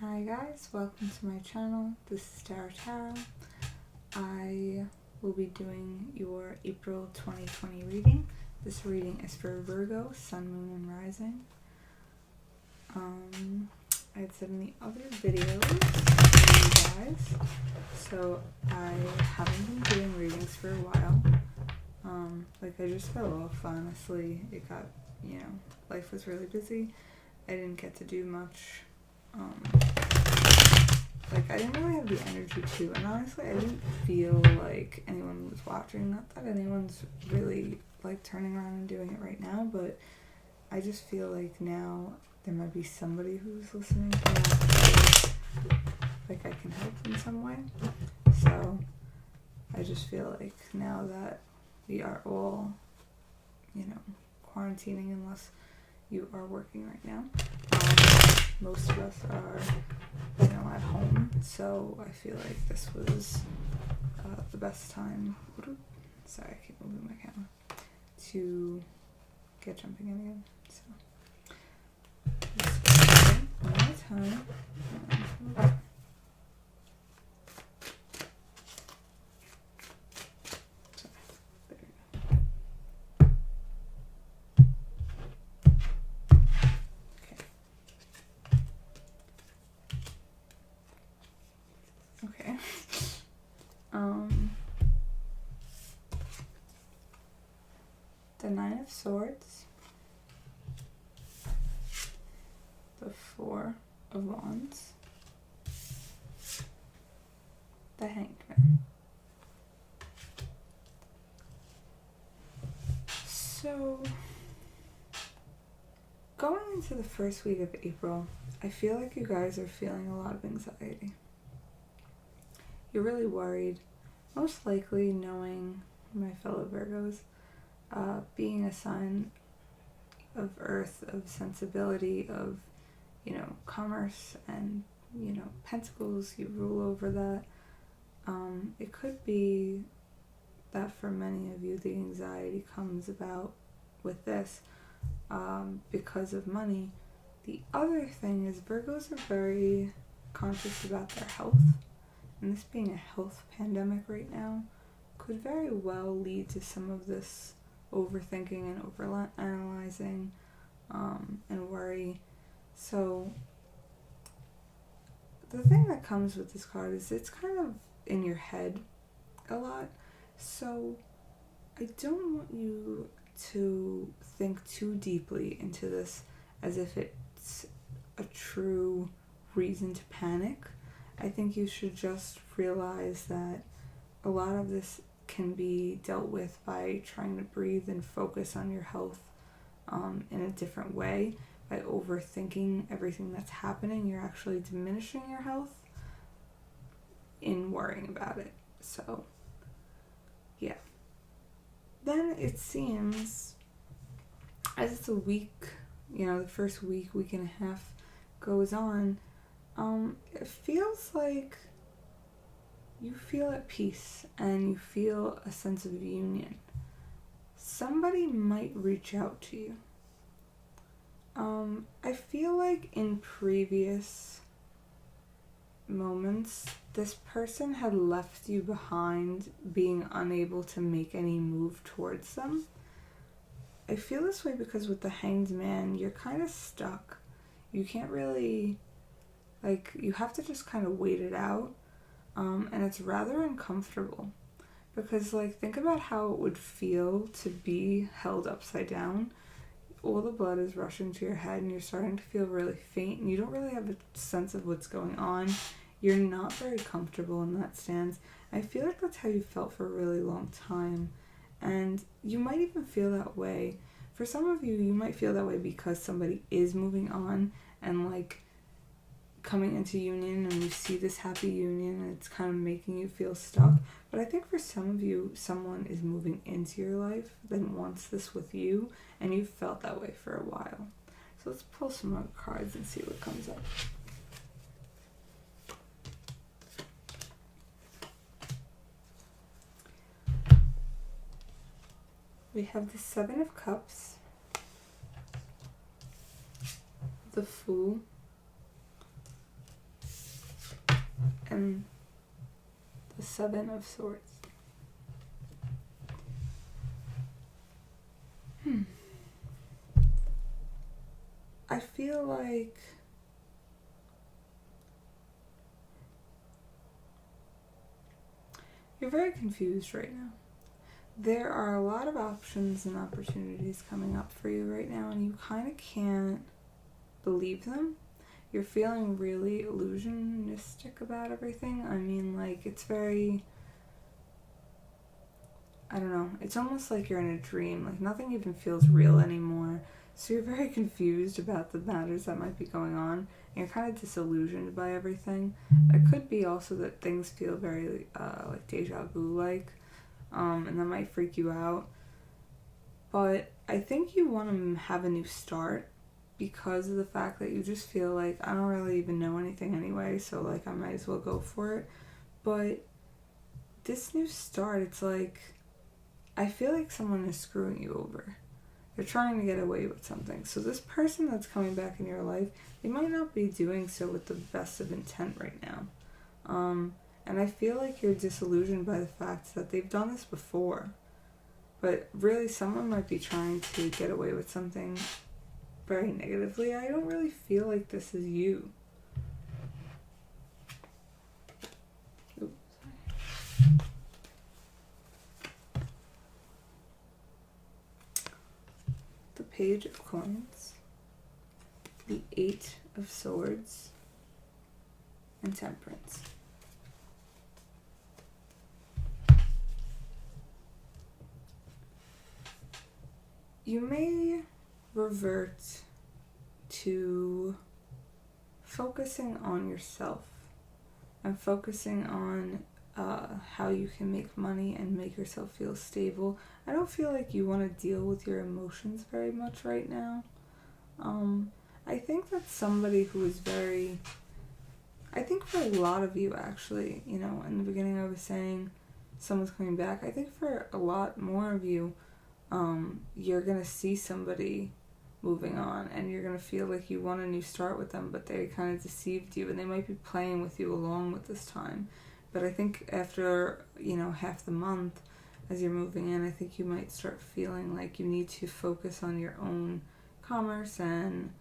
Hi guys, welcome to my channel. This is Tarot. I will be doing your April 2020 reading. This reading is for Virgo, Sun, Moon, and Rising. I had said in the other videos for you guys, so I haven't been doing readings for a while. I just fell off, honestly. It got, life was really busy. I didn't get to do much. I didn't really have the energy to, and honestly, I didn't feel like anyone was watching. Not that anyone's really, turning around and doing it right now, but I just feel like now there might be somebody who's listening to that, I can help in some way. So, I just feel like now that we are all, quarantining unless you are working right now. Most of us are, at home, so I feel like this was the best time. Sorry, I keep moving my camera. To get jumping in again. So, just one more time. Okay. The Nine of Swords, the Four of Wands, the Hanged Man. So, going into the first week of April, I feel like you guys are feeling a lot of anxiety. You're really worried, most likely knowing my fellow Virgos, being a sign of earth, of sensibility, of, commerce and, pentacles, you rule over that. It could be that for many of you, the anxiety comes about with this because of money. The other thing is Virgos are very conscious about their health. And this being a health pandemic right now could very well lead to some of this overthinking and overanalyzing and worry. So the thing that comes with this card is it's kind of in your head a lot. So I don't want you to think too deeply into this as if it's a true reason to panic. I think you should just realize that a lot of this can be dealt with by trying to breathe and focus on your health in a different way. By overthinking everything that's happening, you're actually diminishing your health in worrying about it. So, yeah. Then it seems, as it's a week, the first week and a half goes on, it feels like you feel at peace and you feel a sense of union. Somebody might reach out to you. I feel like in previous moments, this person had left you behind, being unable to make any move towards them. I feel this way because with the Hanged Man, you're kind of stuck. You can't really, you have to just kind of wait it out. And it's rather uncomfortable. Because, think about how it would feel to be held upside down. All the blood is rushing to your head and you're starting to feel really faint and you don't really have a sense of what's going on. You're not very comfortable in that stance. I feel like that's how you felt for a really long time. And you might even feel that way. For some of you, you might feel that way because somebody is moving on and, coming into union and you see this happy union and it's kind of making you feel stuck. But I think for some of you, someone is moving into your life that wants this with you and you've felt that way for a while. So let's pull some more cards and see what comes up. We have the Seven of Cups, the Fool, and the Seven of Swords. I feel like you're very confused right now. There are a lot of options and opportunities coming up for you right now, and you kind of can't believe them. You're feeling really illusionistic about everything. I mean, like, it's very, I don't know, it's almost like you're in a dream. Like, nothing even feels real anymore. So you're very confused about the matters that might be going on, and you're kind of disillusioned by everything. It could be also that things feel very, like, deja vu-like, and that might freak you out. But I think you want to have a new start because of the fact that you just feel like, I don't really even know anything anyway, so, like, I might as well go for it. But this new start, it's like, I feel like someone is screwing you over. They're trying to get away with something. So this person that's coming back in your life, they might not be doing so with the best of intent right now. And I feel like you're disillusioned by the fact that they've done this before. But really, someone might be trying to get away with something very negatively. I don't really feel like this is you. Oops, sorry. The Page of Coins, the Eight of Swords, and Temperance. You may revert to focusing on yourself and focusing on how you can make money and make yourself feel stable. I don't feel like you want to deal with your emotions very much right now. I think that's somebody who is very, I think for a lot of you actually, you know, in the beginning I was saying someone's coming back. I think for a lot more of you, you're going to see somebody moving on and you're going to feel like you want a new start with them, but they kind of deceived you and they might be playing with you along with this time. But I think after, you know, half the month as you're moving in, I think you might start feeling like you need to focus on your own commerce and,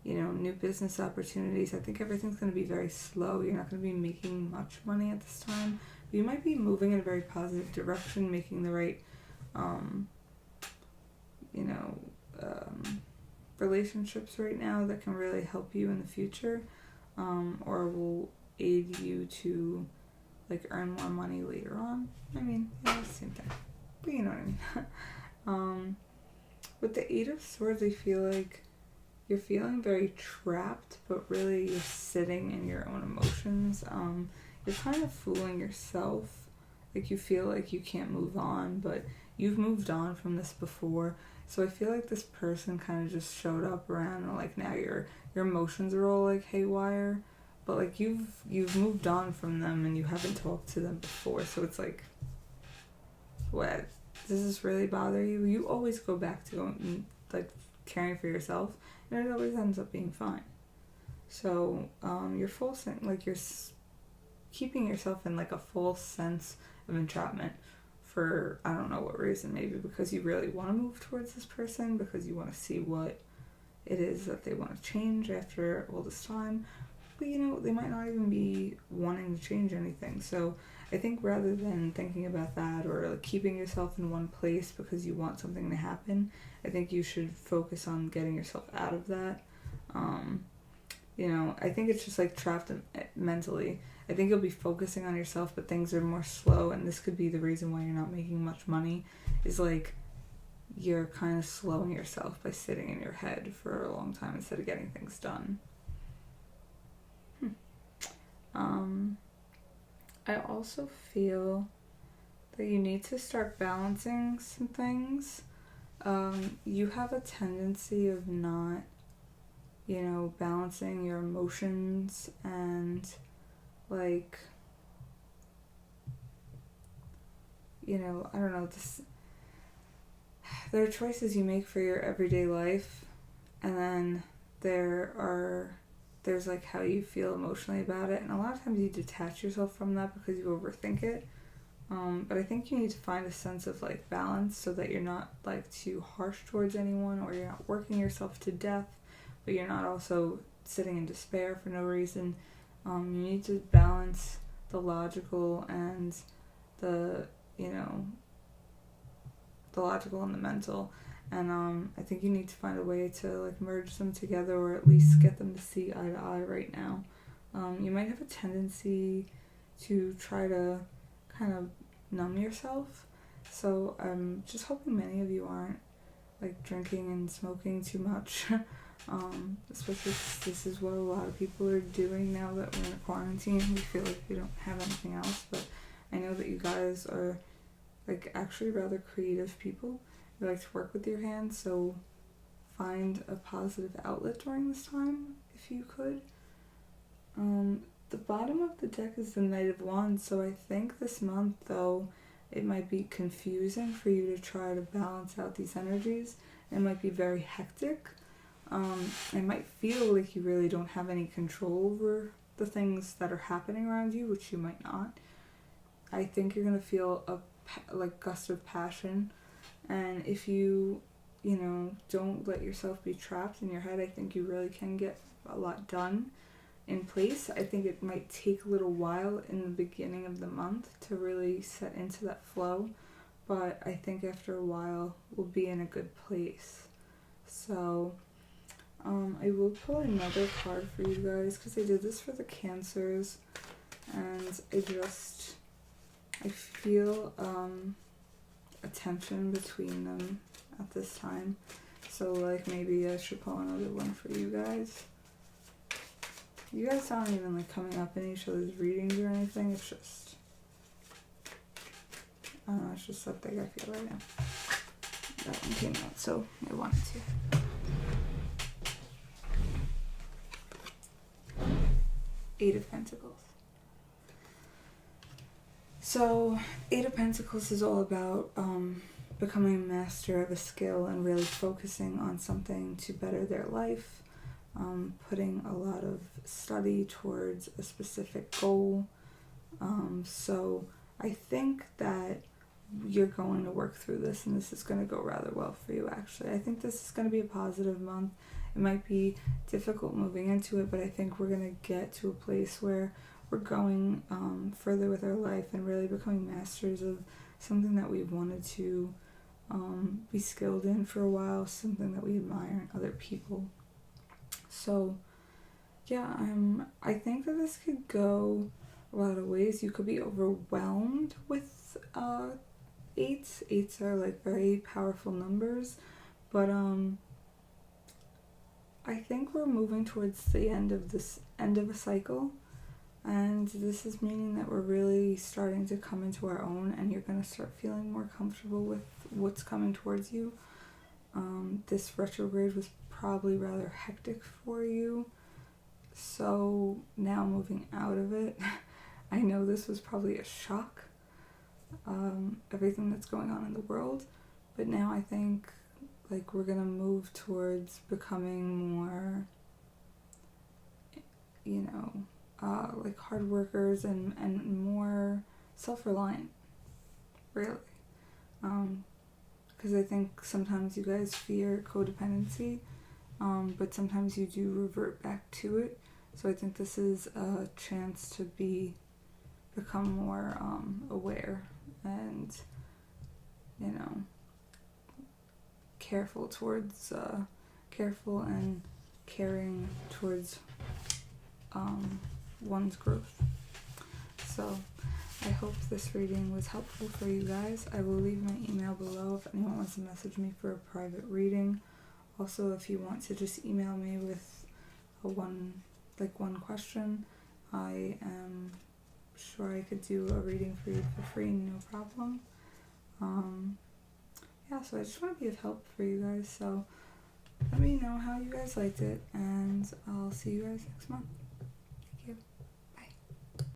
you know, new business opportunities. I think everything's going to be very slow. You're not going to be making much money at this time. But you might be moving in a very positive direction, making the right, you know, relationships right now that can really help you in the future, or will aid you to, like, earn more money later on. I mean, yeah, it's the same thing. But you know what I mean. With the Eight of Swords, I feel like you're feeling very trapped, but really you're sitting in your own emotions. You're kind of fooling yourself. Like, you feel like you can't move on, but you've moved on from this before. So I feel like this person kind of just showed up around, and, like, now your emotions are all, like, haywire. But, like, you've moved on from them and you haven't talked to them before. So it's like, what? Does this really bother you? You always go back to going, like, caring for yourself, and it always ends up being fine. So you're you're keeping yourself in, like, a false sense of entrapment for, I don't know what reason. Maybe because you really want to move towards this person, because you want to see what it is that they want to change after all this time. But, you know, they might not even be wanting to change anything. So I think rather than thinking about that or, like, keeping yourself in one place because you want something to happen, I think you should focus on getting yourself out of that. You know, I think it's just, like, trapped mentally. I think you'll be focusing on yourself, but things are more slow, and this could be the reason why you're not making much money, is, like, you're kind of slowing yourself by sitting in your head for a long time instead of getting things done. I also feel that you need to start balancing some things. You have a tendency of not, you know, balancing your emotions and, like, you know, I don't know, there are choices you make for your everyday life, and then there are there's like how you feel emotionally about it, and a lot of times you detach yourself from that because you overthink it. But I think you need to find a sense of like balance so that you're not like too harsh towards anyone, or you're not working yourself to death, but you're not also sitting in despair for no reason. You need to balance the logical and the, the logical and the mental. And I think you need to find a way to like merge them together, or at least get them to see eye to eye right now. You might have a tendency to try to kind of numb yourself. So I'm just hoping many of you aren't like drinking and smoking too much. Especially because this is what a lot of people are doing now that we're in a quarantine. We feel like we don't have anything else, but I know that you guys are like actually rather creative people. You like to work with your hands, so find a positive outlet during this time if you could. The bottom of the deck is the Knight of Wands, so I think this month, though, it might be confusing for you to try to balance out these energies. It might be very hectic. It might feel like you really don't have any control over the things that are happening around you, which you might not. I think you're going to feel a gust of passion, and if you don't let yourself be trapped in your head, I think you really can get a lot done in place. I think it might take a little while in the beginning of the month to really set into that flow, but I think after a while we'll be in a good place. So I will pull another card for you guys because I did this for the Cancers, and I feel a tension between them at this time. So like maybe I should pull another one for you guys. You guys aren't even like coming up in each other's readings or anything. It's just, I don't know, it's just something I feel right now. That one came out, so I wanted to. Eight of Pentacles. So, Eight of Pentacles is all about becoming a master of a skill and really focusing on something to better their life. Putting a lot of study towards a specific goal. So I think that you're going to work through this, and this is going to go rather well for you, actually. I think this is going to be a positive month. It might be difficult moving into it, but I think we're going to get to a place where we're going further with our life and really becoming masters of something that we've wanted to be skilled in for a while, something that we admire in other people. So, yeah, I think that this could go a lot of ways. You could be overwhelmed with eights. Eights are like very powerful numbers, but I think we're moving towards the end of a cycle, and this is meaning that we're really starting to come into our own, and you're going to start feeling more comfortable with what's coming towards you. This retrograde was probably rather hectic for you, so now moving out of it, I know this was probably a shock, everything that's going on in the world, but now I think like we're gonna move towards becoming more, like hard workers and more self-reliant, really. Because I think sometimes you guys fear codependency, but sometimes you do revert back to it. So I think this is a chance to become more aware and, careful and caring towards one's growth. So I hope this reading was helpful for you guys. I will leave my email below if anyone wants to message me for a private reading. Also, if you want to just email me with one question, I am sure I could do a reading for you for free, no problem. So I just want to be of help for you guys. So let me know how you guys liked it, and I'll see you guys next month.